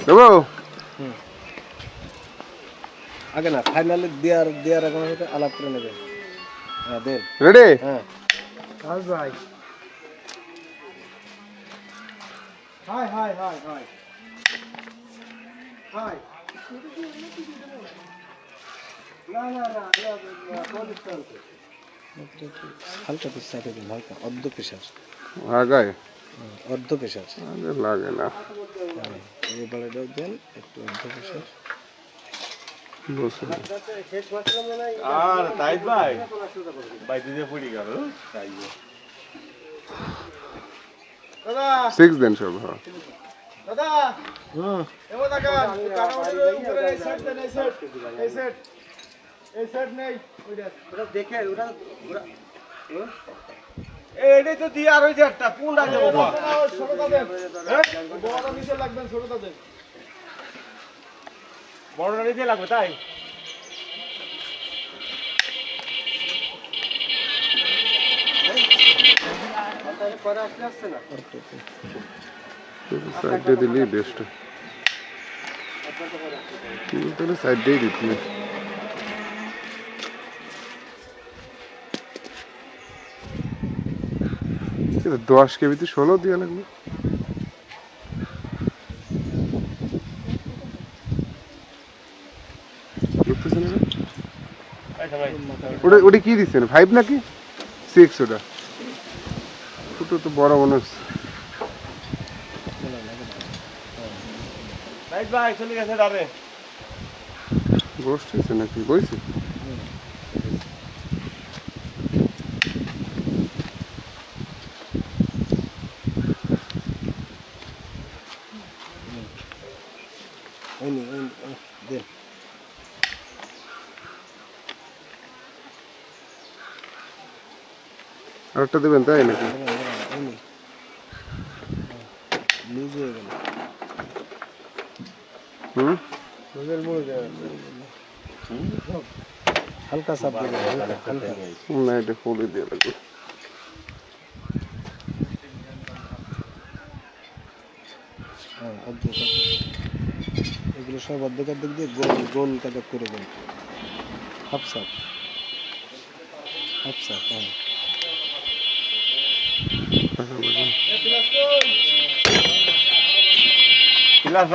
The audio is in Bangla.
দেবো আগে না ফাইনালে দেওয়ার আগে আমাকে আলাপ করে নেবে। হ্যাঁ দেন। রেডি হ্যাঁ কাজ ভাই। High high high high high. না না না হালকা পিস চাপে দিন, হালকা অর্ধ প্রেশার, আগায় অর্ধ প্রেশার। আগে লাগে না এবারে দেন একটু অর্ধ প্রেশার। বুঝছি আর তাই ভাই বাইতে দিয়ে পড়ি গেল তাই দাদা 6 দেন সব হ্যাঁ দাদা এমন টাকা কাটাউটের উপরে এই সেট দেন, এই সেট এই সেট নেই ওটা দেখে ওটা এইটাই তো দিয়ে আর ওই যে একটা কোনটা দেবো ছোটটা দেন। হ্যাঁ বড়টা নিচে লাগবেন, ছোটটা দেন। বড়টা নিতে লাগবে তাই পরে আসলে আসছে না সাইডে দিলেই বেস্ট তাহলে সাইডেই দিতে 10 কেবিতে 16 দেওয়া লাগবে বুঝতেছেন না? ওটা কি দিচ্ছেন 5 নাকি 6? ওটা তো বড় মনে হচ্ছে তাই ভাই চলে গেছে ডারে বসতেছে নাকি বইছে দেন। আরেকটা দেবেন তাই নাকি লুজ হয়ে গেল। হুম হালকা চাপ দিবেন, হালকা না এটা ফুলে দিয়ে লাগবে হ্যাঁ অর্ধেক এগুলো সব অর্ধেক দিয়ে গোল গোল কাটা করে দেন। হাফ চাপ হ্যাঁ। ক্লাস